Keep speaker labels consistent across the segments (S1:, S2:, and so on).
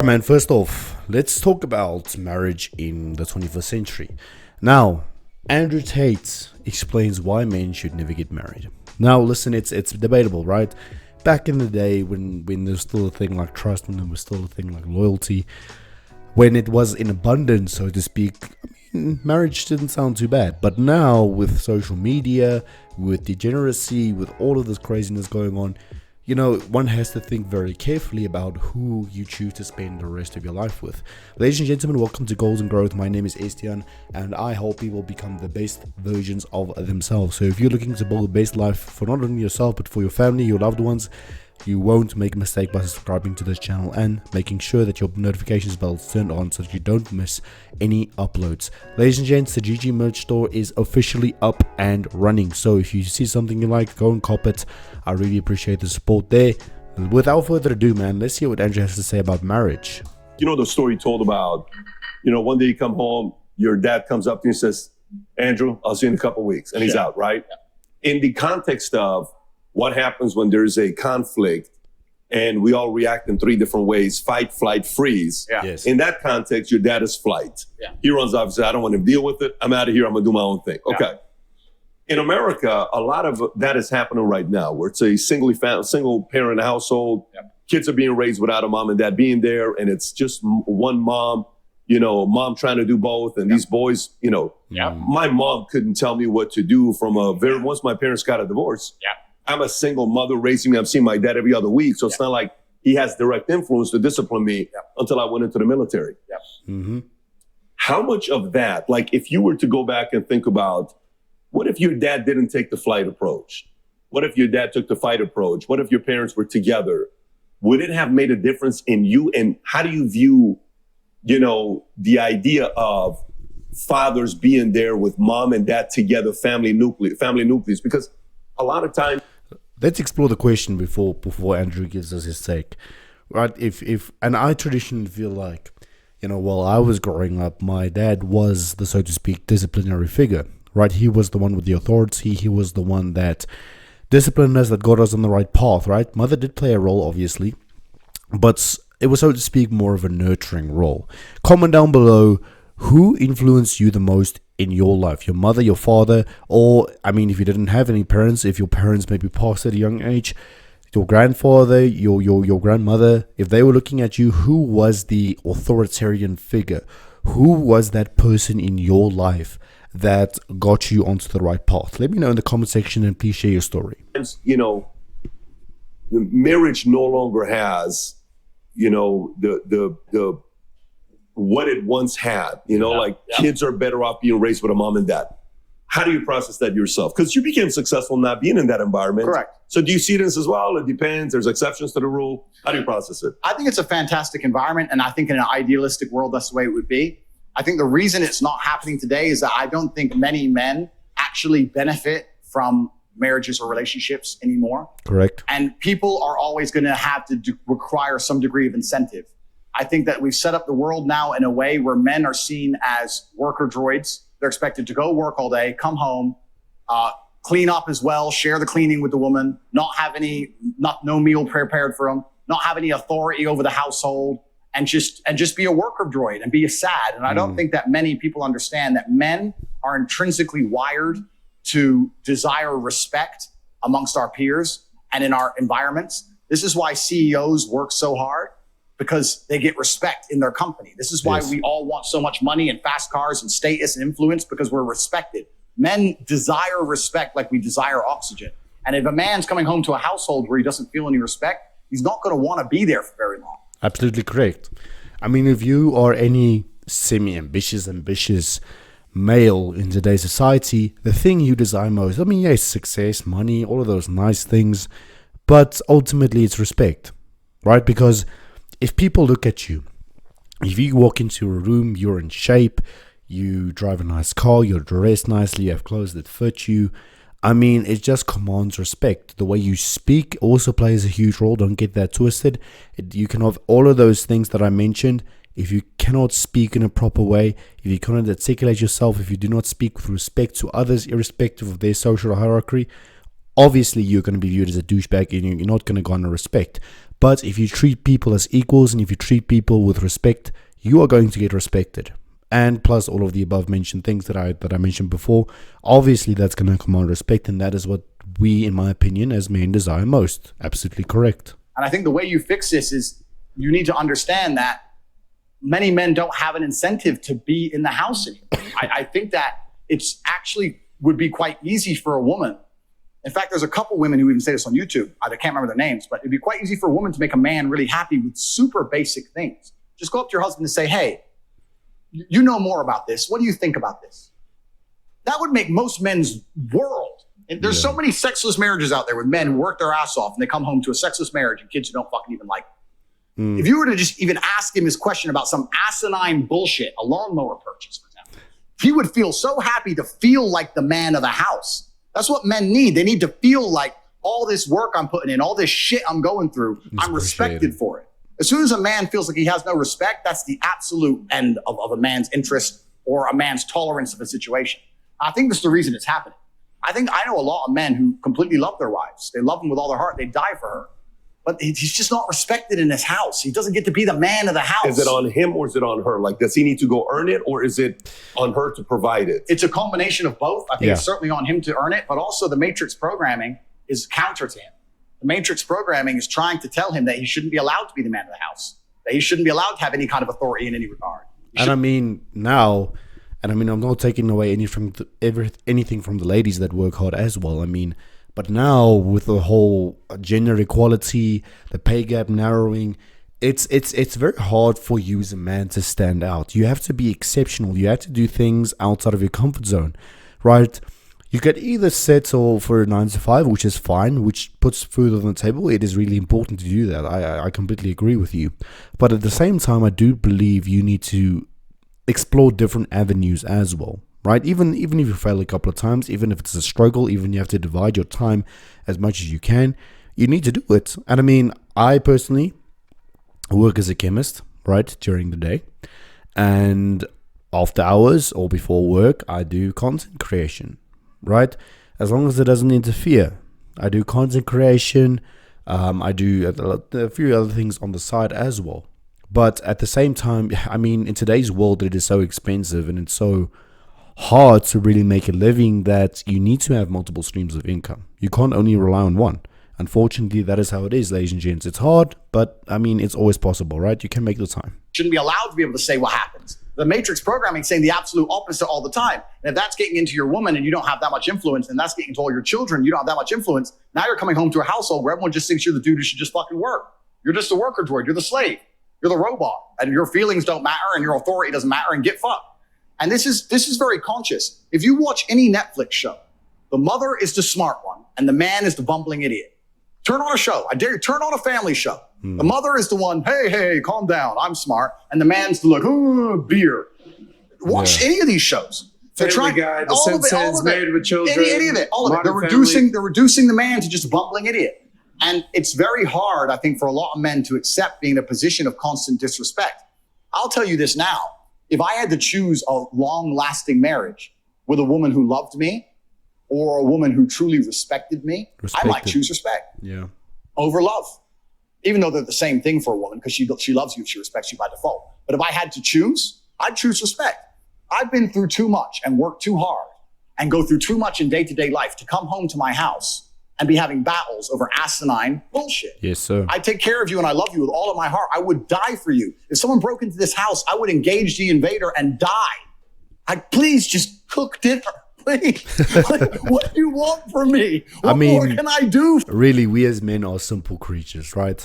S1: Man, first off, let's talk about marriage in the 21st century. Now, Andrew Tate explains why men should never get married. Now, listen, it's debatable, right? Back in the day when there was still a thing like trust, when there was still a thing like loyalty, when it was in abundance, so to speak, marriage didn't sound too bad. But now, with social media, with degeneracy, with all of this craziness going on, one has to think very carefully about who you choose to spend the rest of your life with. Ladies and gentlemen, welcome to Goals and Growth. My name is Estian, and I help people become the best versions of themselves. So if you're looking to build the best life for not only yourself, but for your family, your loved ones, you won't make a mistake by subscribing to this channel and making sure that your notifications bell is turned on so that you don't miss any uploads. Ladies and gents, the GG merch store is officially up and running. So if you see something you like, go and cop it. I really appreciate the support there. Without further ado, man, let's hear what Andrew has to say about marriage.
S2: You know the story told about, one day you come home, your dad comes up to you and says, Andrew, I'll see you in a couple of weeks. And he's out, right? Yeah. In the context of what happens when there's a conflict and we all react in three different ways: fight, flight, freeze.
S3: Yeah.
S1: Yes.
S2: In that context, your dad is flight.
S3: Yeah.
S2: He runs off and says, I don't want to deal with it. I'm out of here. I'm going to do my own thing. Okay. In America, a lot of that is happening right now, where it's a single parent household.
S3: Yeah.
S2: Kids are being raised without a mom and dad being there, and it's just one mom, mom trying to do both. And these boys, my mom couldn't tell me what to do once my parents got a divorce.
S3: Yeah.
S2: I'm a single mother raising me. I'm seeing my dad every other week. So it's not like he has direct influence to discipline me until I went into the military.
S3: Yeah.
S1: Mm-hmm.
S2: How much of that, like if you were to go back and think about, what if your dad didn't take the flight approach? What if your dad took the fight approach? What if your parents were together? Would it have made a difference in you? And how do you view, the idea of fathers being there with mom and dad together, family nucleus? Because a lot of times,
S1: Let's explore the question before Andrew gives us his take, right? And I traditionally feel like, while I was growing up, my dad was the, so to speak, disciplinary figure, right? He was the one with the authority. He was the one that disciplined us, that got us on the right path, right? Mother did play a role, obviously, but it was, so to speak, more of a nurturing role. Comment down below, who influenced you the most in your life? Your mother, your father, or, if you didn't have any parents, if your parents maybe passed at a young age, your grandfather, your grandmother, if they were looking at you, who was the authoritarian figure? Who was that person in your life that got you onto the right path? Let me know in the comment section, and please share your story.
S2: the marriage no longer has, the what it once had, kids are better off being raised with a mom and dad. How do you process that yourself? Because you became successful not being in that environment.
S3: Correct.
S2: So do you see this as well? It depends. There's exceptions to the rule. How do you process it?
S3: I think it's a fantastic environment. And I think in an idealistic world, that's the way it would be. I think the reason it's not happening today is that I don't think many men actually benefit from marriages or relationships anymore.
S1: Correct.
S3: And people are always going to have to require some degree of incentive. I think that we've set up the world now in a way where men are seen as worker droids. They're expected to go work all day, come home, clean up as well, share the cleaning with the woman, not have no meal prepared for them, not have any authority over the household, and just be a worker droid and be a sad. And I don't think that many people understand that men are intrinsically wired to desire respect amongst our peers and in our environments. This is why CEOs work so hard, because they get respect in their company. This is why we all want so much money and fast cars and status and influence, because we're respected. Men desire respect like we desire oxygen. And if a man's coming home to a household where he doesn't feel any respect, he's not going to want to be there for very long.
S1: Absolutely correct. If you are any ambitious male in today's society, the thing you desire most, yes, success, money, all of those nice things, but ultimately it's respect, right? Because if people look at you, if you walk into a room, you're in shape, you drive a nice car, you're dressed nicely, you have clothes that fit you, it just commands respect. The way you speak also plays a huge role. Don't get that twisted. You can have all of those things that I mentioned. If you cannot speak in a proper way, if you cannot articulate yourself, if you do not speak with respect to others, irrespective of their social hierarchy, obviously you're going to be viewed as a douchebag and you're not going to garner respect. But if you treat people as equals and if you treat people with respect, you are going to get respected. And plus all of the above mentioned things that I mentioned before, obviously that's going to command respect, and that is what we, in my opinion, as men desire most. Absolutely correct.
S3: And I think the way you fix this is you need to understand that many men don't have an incentive to be in the house anymore. I think that it's actually would be quite easy for a woman. In fact, there's a couple women who even say this on YouTube. I can't remember their names, but it'd be quite easy for a woman to make a man really happy with super basic things. Just go up to your husband and say, hey, you know more about this. What do you think about this? That would make most men's world. And there's so many sexless marriages out there with men who work their ass off and they come home to a sexless marriage and kids who don't fucking even like them. If you were to just even ask him his question about some asinine bullshit, a lawnmower purchase, for example, he would feel so happy to feel like the man of the house. That's what men need. They need to feel like all this work I'm putting in, all this shit I'm going through, I'm respected for it. As soon as a man feels like he has no respect, that's the absolute end of a man's interest or a man's tolerance of a situation. I think that's the reason it's happening. I know a lot of men who completely love their wives. They love them with all their heart. They die for her. But he's just not respected in his house. He doesn't get to be the man of the house.
S2: Is it on him or is it on her? Like, does he need to go earn it or is it on her to provide it?
S3: It's a combination of both. I think it's certainly on him to earn it, but also the matrix programming is counter to him. The matrix programming is trying to tell him that he shouldn't be allowed to be the man of the house, that he shouldn't be allowed to have any kind of authority in any regard.
S1: I'm not taking away anything from the ladies that work hard as well. But now with the whole gender equality, the pay gap narrowing, it's very hard for you as a man to stand out. You have to be exceptional. You have to do things outside of your comfort zone, right? You could either settle for a 9 to 5, which is fine, which puts food on the table. It is really important to do that. I completely agree with you. But at the same time, I do believe you need to explore different avenues as well, right? Even if you fail a couple of times, even if it's a struggle, even if you have to divide your time as much as you can, you need to do it. And I personally work as a chemist, right, during the day. And after hours or before work, I do content creation, right? As long as it doesn't interfere. I do content creation. I do a few other things on the side as well. But at the same time, in today's world, it is so expensive and it's so hard to really make a living that you need to have multiple streams of income. You can't only rely on one. Unfortunately, that is how it is, ladies and gents. It's hard, but it's always possible, right? You can make the time.
S3: Shouldn't be allowed to be able to say what happens. The matrix programming is saying the absolute opposite all the time. And if that's getting into your woman and you don't have that much influence, and that's getting into all your children, you don't have that much influence. Now you're coming home to a household where everyone just thinks you're the dude who should just fucking work. You're just a worker droid. You're the slave. You're the robot. And your feelings don't matter and your authority doesn't matter, and get fucked. And this is very conscious. If you watch any Netflix show, the mother is the smart one and the man is the bumbling idiot. Turn on a show. I dare you, turn on a family show. The mother is the one, hey, calm down, I'm smart. And the man's the like, beer. Watch any of these shows. They're
S4: Family Guy, The Simpsons, Married with Children.
S3: Any of it, all of it. They're reducing the man to just a bumbling idiot. And it's very hard, I think, for a lot of men to accept being in a position of constant disrespect. I'll tell you this now. If I had to choose a long-lasting marriage with a woman who loved me or a woman who truly respected me, I might choose respect over love. Even though they're the same thing for a woman, because she loves you, she respects you by default. But if I had to choose, I'd choose respect. I've been through too much and worked too hard and go through too much in day-to-day life to come home to my house and be having battles over asinine bullshit.
S1: Yes, sir.
S3: I take care of you and I love you with all of my heart. I would die for you. If someone broke into this house, I would engage the invader and die. Please just cook dinner. Please. What do you want from me? What more can I do?
S1: Really, we as men are simple creatures, right?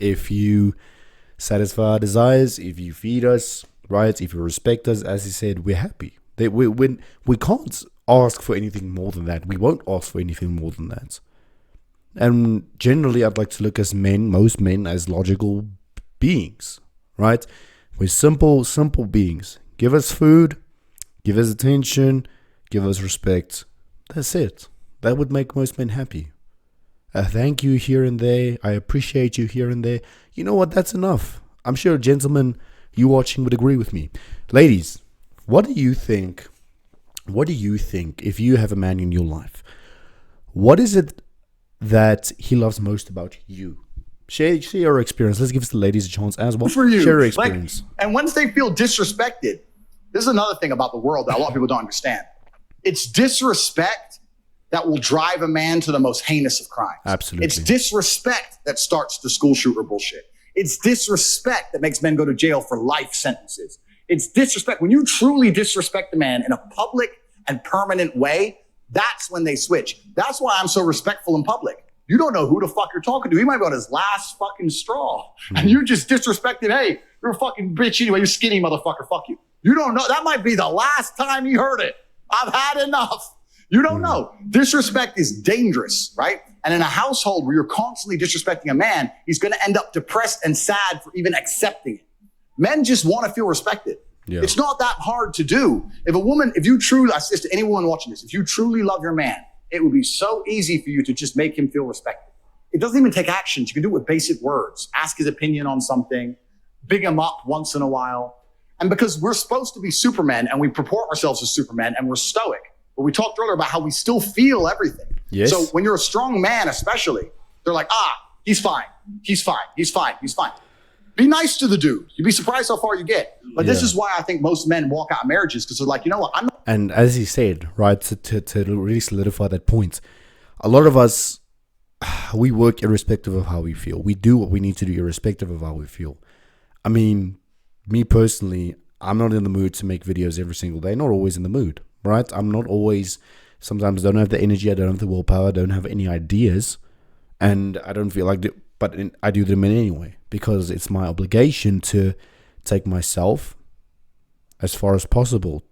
S1: If you satisfy our desires, if you feed us, right? If you respect us, as he said, we're happy. We can't ask for anything more than that. We won't ask for anything more than that. And generally, I'd like to look as most men, as logical beings, right? We're simple beings. Give us food, give us attention, give us respect. That's it. That would make most men happy. I thank you here and there. I appreciate you here and there. You know what? That's enough. I'm sure gentlemen, you watching would agree with me. Ladies, what do you think? What do you think if you have a man in your life? What is it that he loves most about you? Share your experience. Let's give the ladies a chance as well.
S3: For you.
S1: Share your experience.
S3: And once they feel disrespected, this is another thing about the world that a lot of people don't understand. It's disrespect that will drive a man to the most heinous of crimes.
S1: Absolutely.
S3: It's disrespect that starts the school shooter bullshit. It's disrespect that makes men go to jail for life sentences. It's disrespect. When you truly disrespect a man in a public and permanent way, that's when they switch. That's why I'm so respectful in public. You don't know who the fuck you're talking to. He might be on his last fucking straw. And you just disrespected, hey, you're a fucking bitch anyway. You're skinny motherfucker. Fuck you. You don't know. That might be the last time he heard it. I've had enough. You don't know. Disrespect is dangerous, right? And in a household where you're constantly disrespecting a man, he's going to end up depressed and sad for even accepting it. Men just want to feel respected. Yeah. It's not that hard to do. If you truly, I say to anyone watching this, if you truly love your man, it would be so easy for you to just make him feel respected. It doesn't even take actions. You can do it with basic words. Ask his opinion on something, big him up once in a while. And because we're supposed to be supermen and we purport ourselves as supermen and we're stoic, but we talked earlier about how we still feel everything.
S1: Yes.
S3: So when you're a strong man, especially, they're like, he's fine. He's fine. He's fine. He's fine. Be nice to the dude. You'd be surprised how far you get. But this is why I think most men walk out of marriages, because they're like, you know what? I'm not.
S1: And as he said, right, to really solidify that point, a lot of us, we work irrespective of how we feel. We do what we need to do irrespective of how we feel. I mean, me personally, I'm not in the mood to make videos every single day. Not always in the mood, right? I'm not always, sometimes I don't have the energy, I don't have the willpower, I don't have any ideas, and I don't feel like it, but I do them anyway, because it's my obligation to take myself as far as possible,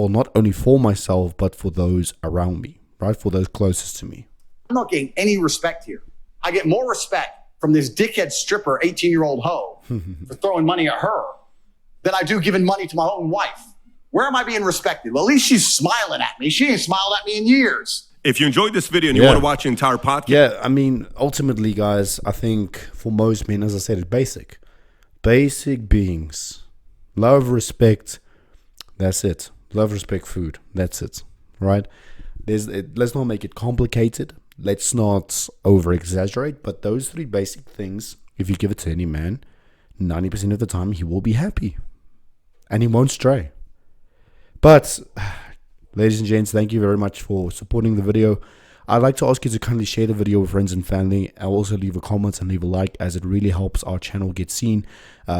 S1: not only for myself, but for those around me, right? For those closest to me.
S3: I'm not getting any respect here. I get more respect from this dickhead stripper, 18-year-old hoe, for throwing money at her than I do giving money to my own wife. Where am I being respected? Well, at least she's smiling at me. She ain't smiled at me in years.
S2: If you enjoyed this video and you want to watch the entire podcast.
S1: Yeah, I mean, ultimately, guys, I think for most men, as I said, it's basic. Basic beings. Love, respect, that's it. Love, respect, food, that's it, right? Let's not make it complicated. Let's not over-exaggerate. But those three basic things, if you give it to any man, 90% of the time, he will be happy. And he won't stray. But, ladies and gents, thank you very much for supporting the video. I'd like to ask you to kindly share the video with friends and family. I'll also leave a comment and leave a like, as it really helps our channel get seen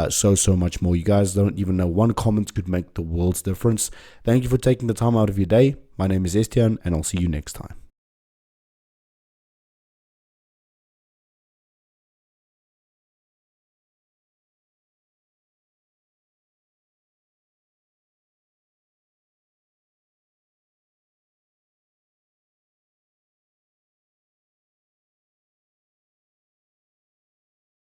S1: so much more. You guys don't even know, one comment could make the world's difference. Thank you for taking the time out of your day. My name is Estian, and I'll see you next time.